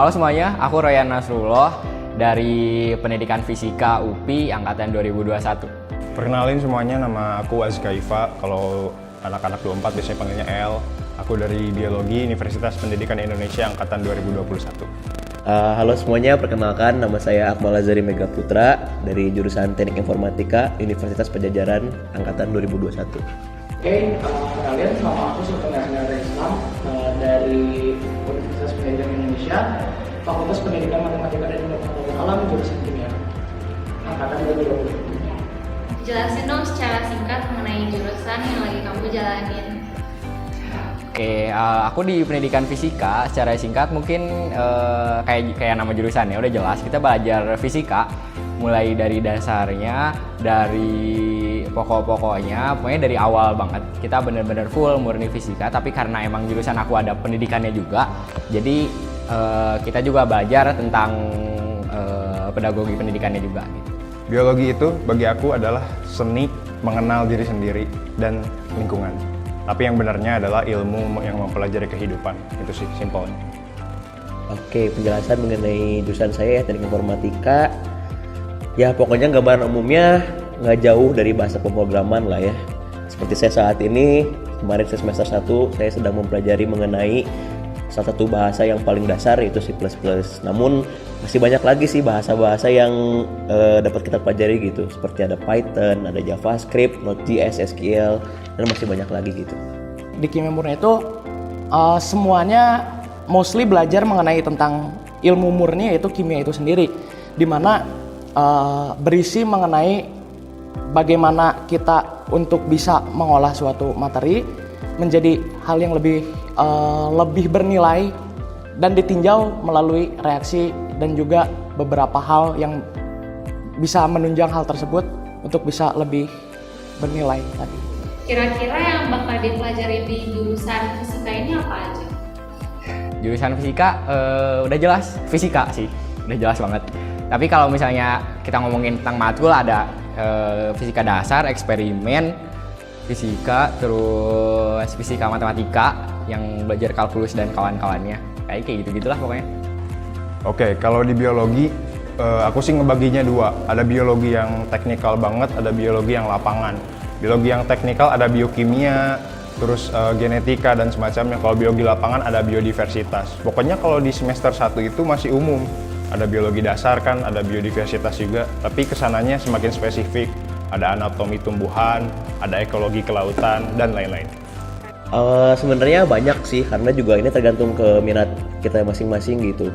Halo semuanya, aku Royan Nasrullah dari Pendidikan Fisika UPI Angkatan 2021. Perkenalin semuanya, nama aku Azka Iva. Kalau anak-anak 24 biasanya panggilnya El. Aku dari Biologi Universitas Pendidikan Indonesia Angkatan 2021. Halo semuanya, perkenalkan nama saya Akmal Azari Megaputra dari jurusan Teknik Informatika Universitas Padjadjaran Angkatan 2021. Kenalin, sama aku Sultan Asnara Islam dari Universitas Pendidikan Indonesia, Fakultas Pendidikan Matematika dan Ilmu Pengetahuan Alam, jurusan Kimia, Angkatan 2020. Jelasin dong secara singkat mengenai jurusan yang lagi kamu jalanin. Aku di Pendidikan Fisika, secara singkat mungkin kayak nama jurusannya udah jelas. Kita belajar fisika, mulai dari dasarnya, dari pokoknya, pokoknya dari awal banget. Kita bener-bener full murni fisika, tapi karena emang jurusan aku ada pendidikannya juga, jadi kita juga belajar tentang pedagogi pendidikannya juga gitu. Biologi itu bagi aku adalah seni mengenal diri sendiri dan lingkungan. Tapi yang benarnya adalah ilmu yang mempelajari kehidupan. Itu sih simpelnya. Oke, penjelasan mengenai jurusan saya Teknik Informatika. Ya pokoknya gambaran umumnya nggak jauh dari bahasa pemrograman lah ya. Seperti saya saat ini, kemarin saya semester 1, saya sedang mempelajari mengenai salah satu bahasa yang paling dasar yaitu C++. Namun masih banyak lagi sih bahasa-bahasa yang dapat kita pelajari gitu. Seperti ada Python, ada JavaScript, Node.js, SQL, dan masih banyak lagi gitu. Di Kimia Murni itu semuanya mostly belajar mengenai tentang ilmu murni, yaitu kimia itu sendiri, di mana berisi mengenai bagaimana kita untuk bisa mengolah suatu materi menjadi hal yang lebih bernilai dan ditinjau melalui reaksi dan juga beberapa hal yang bisa menunjang hal tersebut untuk bisa lebih bernilai tadi. Kira-kira yang bakal dipelajari di jurusan fisika ini apa aja? Jurusan fisika udah jelas fisika sih, udah jelas banget. Tapi kalau misalnya kita ngomongin tentang matkul ada fisika dasar, eksperimen, fisika, terus fisika matematika yang belajar kalkulus dan kawan-kawannya. Kayak gitu-gitulah pokoknya. Oke, kalau di biologi aku sih ngebaginya dua. Ada biologi yang teknikal banget, ada biologi yang lapangan. Biologi yang teknikal ada biokimia, terus genetika dan semacamnya. Kalau biologi lapangan ada biodiversitas. Pokoknya kalau di semester 1 itu masih umum. Ada biologi dasar kan, ada biodiversitas juga, tapi kesananya semakin spesifik. Ada anatomi tumbuhan, ada ekologi kelautan, dan lain-lain. Sebenarnya banyak sih, karena juga ini tergantung ke minat kita masing-masing gitu.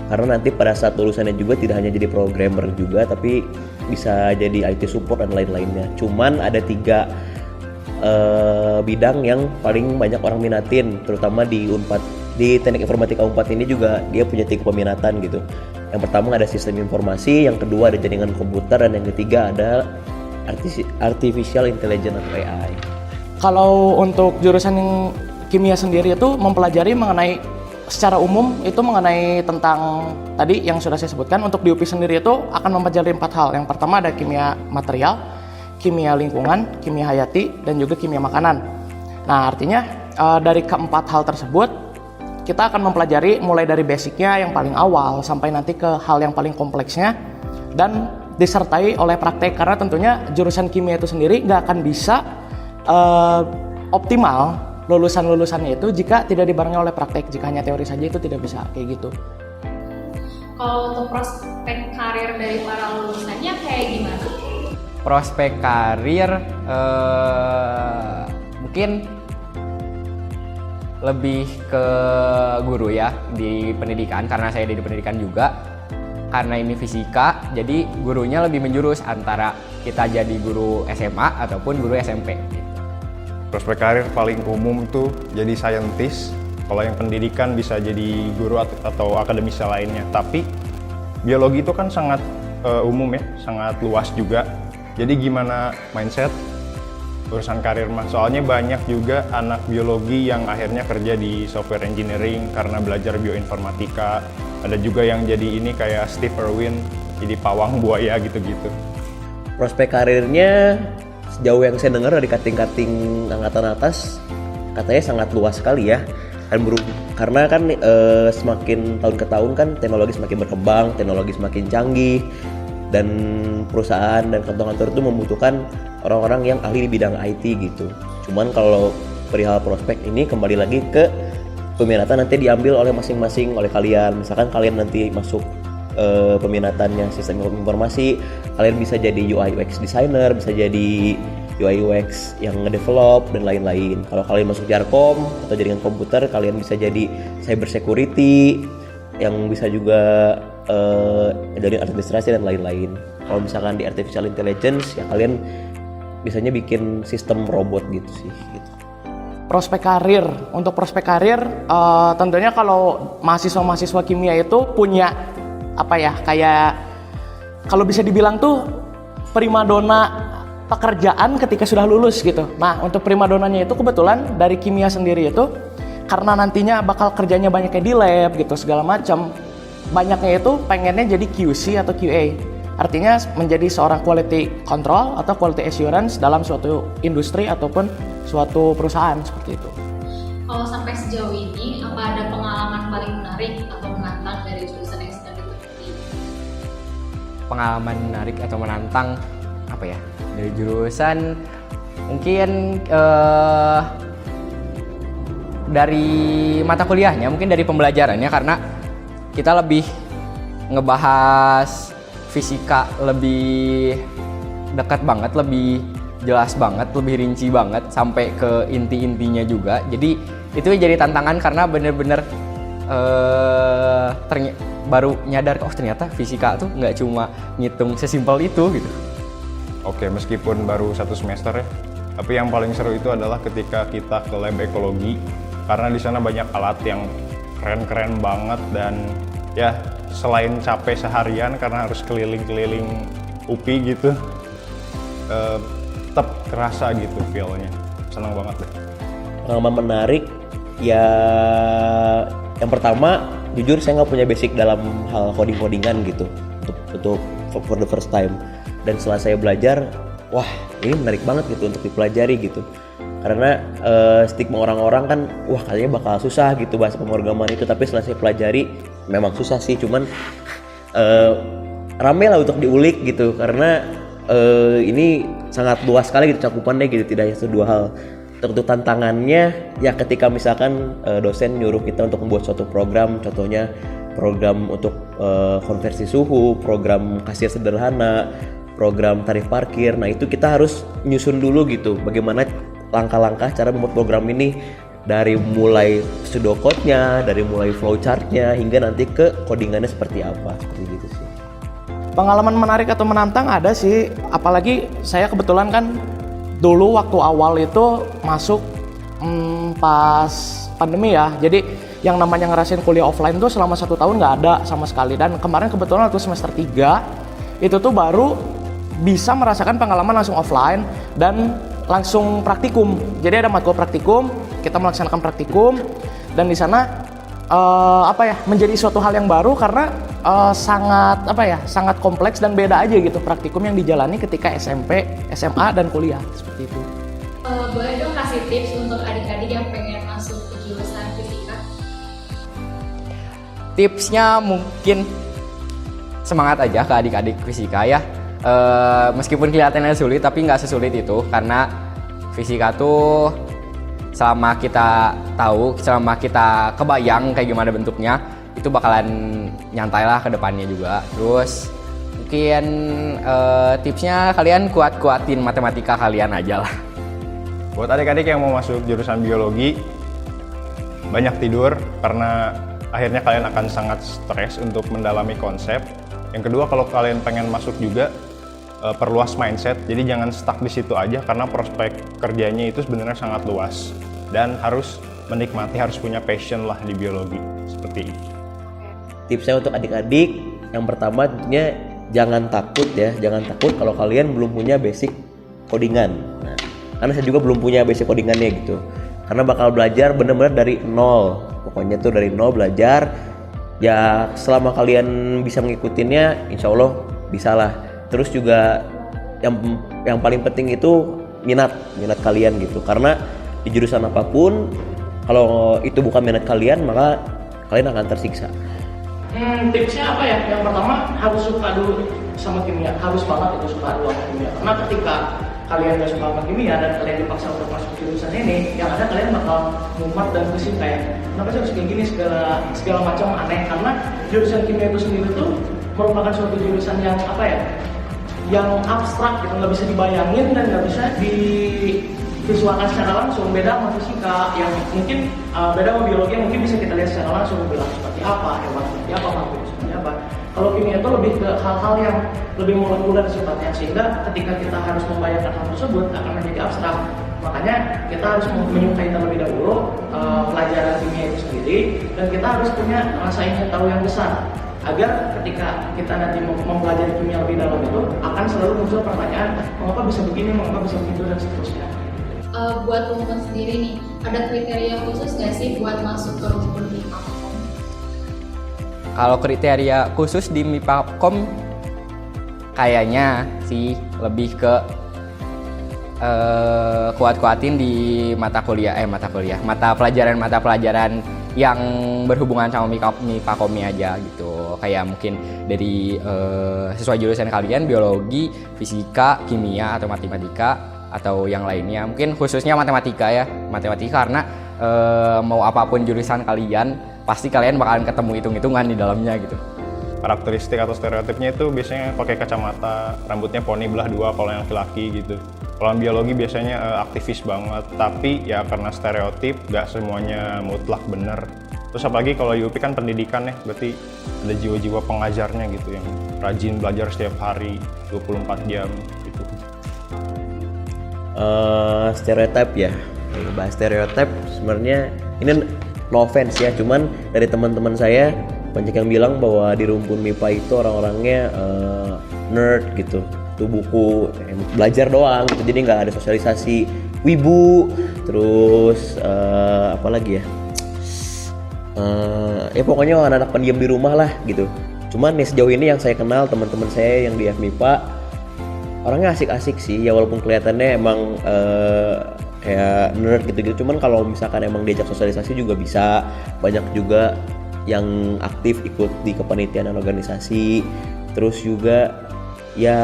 Karena nanti pada saat lulusannya juga tidak hanya jadi programmer juga, tapi bisa jadi IT support dan lain-lainnya. Cuman ada 3 bidang yang paling banyak orang minatin, terutama di Unpad. Di Teknik Informatika Unpad ini juga dia punya 3 peminatan gitu. Yang pertama ada sistem informasi, yang kedua ada jaringan komputer, dan yang ketiga ada artificial intelligence atau AI. Kalau untuk jurusan yang kimia sendiri itu mempelajari mengenai secara umum itu mengenai tentang tadi yang sudah saya sebutkan. Untuk di UPI sendiri itu akan mempelajari 4 hal. Yang pertama ada kimia material, kimia lingkungan, kimia hayati, dan juga kimia makanan. Nah artinya dari keempat hal tersebut kita akan mempelajari mulai dari basicnya yang paling awal sampai nanti ke hal yang paling kompleksnya, dan disertai oleh praktek, karena tentunya jurusan kimia itu sendiri nggak akan bisa optimal lulusannya itu jika tidak dibarengi oleh praktek. Jika hanya teori saja itu tidak bisa kayak gitu. Kalau untuk prospek karir dari para lulusannya kayak gimana? Prospek karir mungkin lebih ke guru ya di pendidikan, karena saya di pendidikan juga. Karena ini fisika, jadi gurunya lebih menjurus antara kita jadi guru SMA ataupun guru SMP. Prospek karir paling umum tuh jadi scientist. Kalau yang pendidikan bisa jadi guru atau akademisi lainnya. Tapi biologi itu kan sangat umum ya, sangat luas juga. Jadi gimana mindset urusan karir mah? Soalnya banyak juga anak biologi yang akhirnya kerja di software engineering karena belajar bioinformatika. Ada juga yang jadi ini kayak Steve Irwin, jadi pawang buaya gitu-gitu. Prospek karirnya sejauh yang saya dengar dari kating-kating angkatan atas katanya sangat luas sekali ya. Karena kan semakin tahun ke tahun kan teknologi semakin berkembang, teknologi semakin canggih, dan perusahaan dan kantor-kantor itu membutuhkan orang-orang yang ahli di bidang IT gitu. Cuman kalau perihal prospek ini kembali lagi ke peminatan, nanti diambil oleh masing-masing oleh kalian. Misalkan kalian nanti masuk peminatannya sistem informasi, kalian bisa jadi UI UX designer, bisa jadi UI UX yang ngedevelop dan lain-lain. Kalau kalian masuk Jarkom atau jaringan komputer, kalian bisa jadi cyber security yang bisa juga dari administrasi dan lain-lain. Kalau misalkan di artificial intelligence, ya kalian biasanya bikin sistem robot gitu sih gitu. Prospek karir, untuk prospek karir tentunya kalau mahasiswa-mahasiswa kimia itu punya apa ya, kayak kalau bisa dibilang tuh primadona pekerjaan ketika sudah lulus gitu. Nah, untuk primadonanya itu kebetulan dari kimia sendiri itu karena nantinya bakal kerjanya banyaknya di lab gitu segala macam. Banyaknya itu pengennya jadi QC atau QA. Artinya menjadi seorang quality control atau quality assurance dalam suatu industri ataupun suatu perusahaan seperti itu. Kalau sampai sejauh ini, apa ada pengalaman paling menarik atau menantang dari jurusan yang sedang diteliti? Pengalaman menarik atau menantang apa ya? Dari jurusan mungkin dari mata kuliahnya, mungkin dari pembelajarannya, karena kita lebih ngebahas fisika lebih dekat banget, lebih jelas banget, lebih rinci banget sampai ke inti-intinya juga. Jadi itu jadi tantangan karena bener-bener baru nyadar, oh ternyata fisika tuh nggak cuma ngitung sesimpel itu gitu. Oke, meskipun baru 1 semester ya, tapi yang paling seru itu adalah ketika kita ke lab ekologi, karena di sana banyak alat yang keren-keren banget, dan ya selain capek seharian karena harus keliling-keliling UPI gitu, tetap kerasa gitu feel-nya. Senang banget deh. Pengalaman menarik ya, yang pertama jujur saya nggak punya basic dalam hal coding-codingan gitu untuk for the first time. Dan setelah saya belajar, wah ini menarik banget gitu untuk dipelajari gitu. Karena stigma orang-orang kan, wah kayaknya bakal susah gitu bahasa pemrograman itu. Tapi setelah saya pelajari, memang susah sih, cuman rame lah untuk diulik gitu. Karena ini sangat luas sekali gitu cakupannya gitu, tidak hanya satu dua hal. Untuk tantangannya, ya ketika misalkan dosen nyuruh kita untuk membuat suatu program, contohnya program untuk konversi suhu, program kasir sederhana, program tarif parkir. Nah itu kita harus nyusun dulu gitu bagaimana langkah-langkah cara membuat program ini, dari mulai pseudocode-nya, dari mulai flowchart-nya hingga nanti ke codingannya seperti apa, seperti gitu sih. Pengalaman menarik atau menantang ada sih, apalagi saya kebetulan kan dulu waktu awal itu masuk pas pandemi ya. Jadi yang namanya ngerasain kuliah offline tuh selama 1 tahun nggak ada sama sekali. Dan kemarin kebetulan waktu semester 3 itu tuh baru bisa merasakan pengalaman langsung offline dan langsung praktikum. Jadi ada matkul praktikum, kita melaksanakan praktikum, dan di sana menjadi suatu hal yang baru karena sangat kompleks dan beda aja gitu praktikum yang dijalani ketika SMP, SMA dan kuliah seperti itu. Boleh dong kasih tips untuk adik-adik yang pengen masuk ke jurusan fisika? Tipsnya mungkin semangat aja ke adik-adik fisika ya. Meskipun kelihatannya sulit, tapi nggak sesulit itu, karena fisika tuh selama kita tahu, selama kita kebayang kayak gimana bentuknya, itu bakalan nyantai lah ke depannya juga. Terus mungkin tipsnya kalian kuat-kuatin matematika kalian aja lah. Buat adik-adik yang mau masuk jurusan biologi, banyak tidur karena akhirnya kalian akan sangat stres untuk mendalami konsep. Yang kedua, kalau kalian pengen masuk juga, perluas mindset, jadi jangan stuck di situ aja karena prospek kerjanya itu sebenarnya sangat luas dan harus menikmati, harus punya passion lah di biologi, seperti itu. Tipsnya untuk adik-adik, yang pertama tentunya jangan takut kalau kalian belum punya basic codingan. Nah, karena saya juga belum punya basic codingannya gitu, karena bakal belajar benar-benar dari nol, pokoknya tuh dari nol belajar. Ya selama kalian bisa mengikutinya, insya Allah bisa lah. Terus juga yang paling penting itu minat kalian gitu, karena di jurusan apapun Kalau itu bukan minat kalian, maka kalian akan tersiksa. Tipsnya apa ya? Yang pertama harus suka dulu sama kimia, harus banget itu suka dulu sama kimia. Karena ketika kalian gak suka sama kimia dan kalian dipaksa untuk masuk jurusan ini, yang ada kalian bakal mumet dan pusing kayak kenapa sih harus kayak gini, segala macam aneh. Karena jurusan kimia itu sendiri tuh merupakan suatu jurusan yang apa ya? Yang abstrak gitu, nggak bisa dibayangin dan nggak bisa divisualkan secara langsung. Beda sama fisika yang mungkin beda sama biologi yang mungkin bisa kita lihat secara langsung, bilang seperti apa, hewan seperti apa, makhluk seperti apa. Kalau kimia itu lebih ke hal-hal yang lebih molekuler sifatnya, sehingga ketika kita harus membayangkan hal tersebut akan menjadi abstrak. Makanya kita harus menyukai terlebih dahulu pelajaran kimia itu sendiri, dan kita harus punya rasa ingin tahu yang besar, agar ketika kita nanti mempelajari kimia lebih dalam itu akan selalu muncul pertanyaan mengapa bisa begini, mengapa bisa begitu, dan seterusnya. Buat teman-teman sendiri nih, ada kriteria khusus nggak sih buat masuk ke rumpun MIPAKOM? Kalau kriteria khusus di MIPAKOM kayaknya sih lebih ke kuat-kuatin di mata pelajaran yang berhubungan sama MIPAKOM-nya aja gitu. Kayak mungkin dari sesuai jurusan kalian, biologi, fisika, kimia, atau matematika, atau yang lainnya. Mungkin khususnya matematika karena mau apapun jurusan kalian, pasti kalian bakalan ketemu hitung-hitungan di dalamnya gitu. Karakteristik atau stereotipnya itu biasanya pakai kacamata, rambutnya poni belah dua kalau yang laki-laki gitu. Kalau biologi biasanya aktivis banget, tapi ya karena stereotip gak semuanya mutlak bener. Terus apalagi kalau UP kan pendidikan ya, berarti ada jiwa-jiwa pengajarnya gitu yang rajin belajar setiap hari 24 jam gitu. Stereotip ya, bahas stereotip sebenarnya ini no offense ya, cuman dari teman-teman saya banyak yang bilang bahwa di rumpun MIPA itu orang-orangnya nerd gitu, tuh buku belajar doang gitu, jadi nggak ada sosialisasi, wibu, terus apa lagi ya, ya pokoknya anak-anak pendiam di rumah lah gitu. Cuman nih sejauh ini yang saya kenal teman-teman saya yang di FMIPA orangnya asik-asik sih ya, walaupun kelihatannya emang kayak nerd gitu-gitu, cuman kalau misalkan emang diajak sosialisasi juga bisa. Banyak juga yang aktif ikut di kepanitiaan dan organisasi, terus juga ya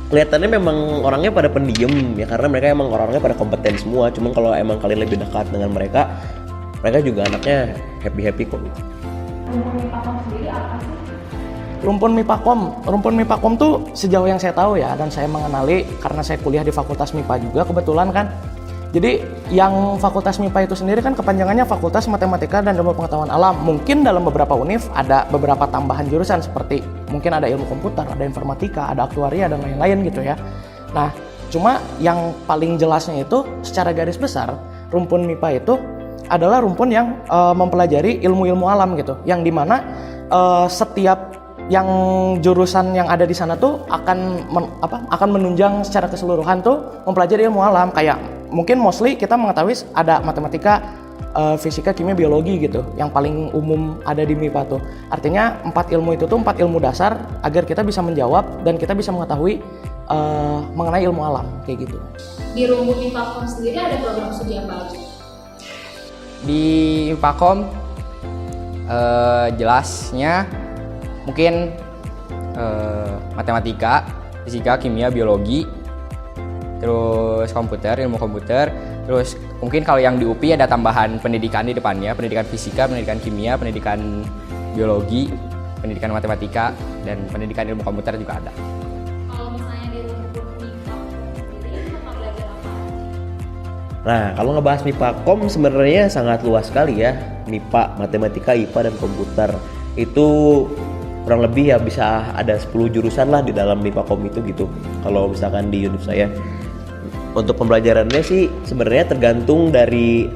kelihatannya memang orangnya pada pendiam ya, karena mereka emang orangnya pada kompeten semua. Cuman kalau emang kalian lebih dekat dengan mereka juga anaknya happy kok. Rumpun MIPAKOM sendiri apa sih? Rumpun MIPAKOM tuh sejauh yang saya tahu ya, dan saya mengenali karena saya kuliah di Fakultas MIPA juga kebetulan kan. Jadi yang Fakultas MIPA itu sendiri kan kepanjangannya Fakultas Matematika dan Ilmu Pengetahuan Alam. Mungkin dalam beberapa univ ada beberapa tambahan jurusan seperti mungkin ada ilmu komputer, ada informatika, ada aktuaria dan lain-lain gitu ya. Nah, cuma yang paling jelasnya itu secara garis besar rumpun MIPA itu adalah rumpun yang mempelajari ilmu-ilmu alam gitu. Yang dimana setiap yang jurusan yang ada di sana tuh akan menunjang secara keseluruhan tuh mempelajari ilmu alam. Kayak mungkin mostly kita mengetahui ada matematika, fisika, kimia, biologi gitu yang paling umum ada di MIPA tuh. Artinya 4 ilmu itu tuh 4 ilmu dasar agar kita bisa menjawab dan kita bisa mengetahui mengenai ilmu alam kayak gitu. Di rumpun MIPAKOM sendiri ada program studi apa aja? Di MIPAKOM jelasnya mungkin matematika, fisika, kimia, biologi, terus ilmu komputer, terus mungkin kalau yang di UPI ada tambahan pendidikan di depannya, pendidikan fisika, pendidikan kimia, pendidikan biologi, pendidikan matematika, dan pendidikan ilmu komputer juga ada. Kalau misalnya di rumpun MIPAKOM sendiri bakal belajar apa aja? Nah, kalau ngebahas MIPAKOM sebenarnya sangat luas sekali ya. MIPA, matematika, IPA, dan komputer itu kurang lebih ya bisa ada 10 jurusan lah di dalam MIPAKOM itu gitu. Kalau misalkan di univ saya, untuk pembelajarannya sih sebenarnya tergantung dari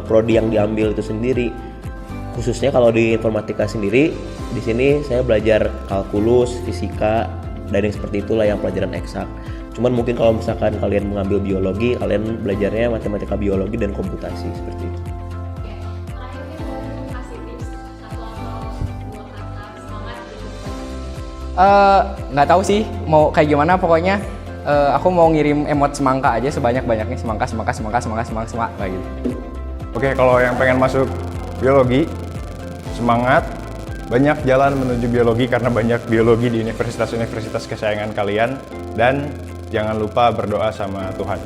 prodi yang diambil itu sendiri. Khususnya kalau di informatika sendiri, di sini saya belajar kalkulus, fisika, dan yang seperti itulah yang pelajaran eksak. Cuman mungkin kalau misalkan kalian mengambil biologi, kalian belajarnya matematika, biologi, dan komputasi seperti itu. Oke, terakhir nih boleh kasih tips satu atau dua kata semangat gitu. Nggak tahu sih mau kayak gimana, pokoknya aku mau ngirim emot semangka aja sebanyak-banyaknya, semangka kayak gitu. Oke, kalau yang pengen masuk biologi, semangat, banyak jalan menuju biologi karena banyak biologi di universitas-universitas kesayangan kalian, dan jangan lupa berdoa sama Tuhan.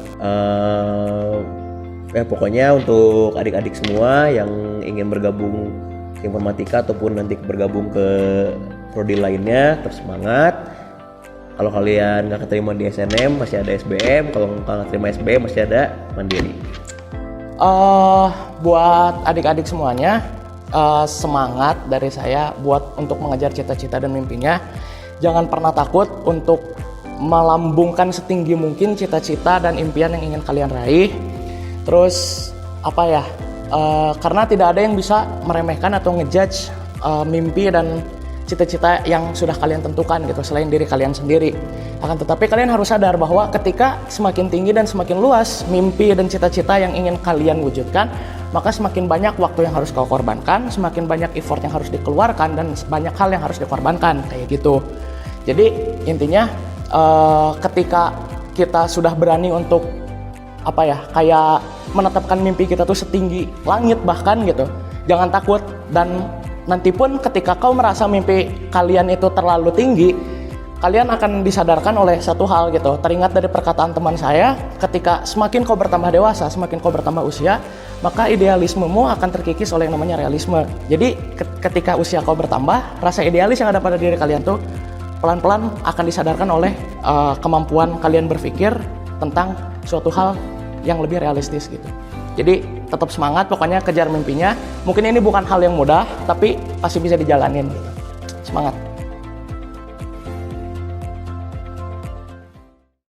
Pokoknya untuk adik-adik semua yang ingin bergabung ke informatika ataupun nanti bergabung ke prodi lainnya, tetap semangat. Kalau kalian nggak keterima di SNM masih ada SBM, kalau nggak keterima SBM masih ada Mandiri. Buat adik-adik semuanya, semangat dari saya buat untuk mengejar cita-cita dan mimpinya. Jangan pernah takut untuk melambungkan setinggi mungkin cita-cita dan impian yang ingin kalian raih. Terus karena tidak ada yang bisa meremehkan atau ngejudge mimpi dan cita-cita yang sudah kalian tentukan gitu selain diri kalian sendiri. Akan tetapi kalian harus sadar bahwa ketika semakin tinggi dan semakin luas mimpi dan cita-cita yang ingin kalian wujudkan, maka semakin banyak waktu yang harus kau korbankan, semakin banyak effort yang harus dikeluarkan, dan banyak hal yang harus dikorbankan kayak gitu. Jadi intinya ketika kita sudah berani untuk kayak menetapkan mimpi kita tuh setinggi langit bahkan gitu, jangan takut. Dan nanti pun ketika kau merasa mimpi kalian itu terlalu tinggi, kalian akan disadarkan oleh satu hal gitu. Teringat dari perkataan teman saya, ketika semakin kau bertambah dewasa, semakin kau bertambah usia, maka idealismemu akan terkikis oleh yang namanya realisme. Jadi ketika usia kau bertambah, rasa idealis yang ada pada diri kalian tuh pelan-pelan akan disadarkan oleh kemampuan kalian berpikir tentang suatu hal yang lebih realistis gitu. Jadi tetap semangat, pokoknya kejar mimpinya. Mungkin ini bukan hal yang mudah, tapi pasti bisa dijalanin.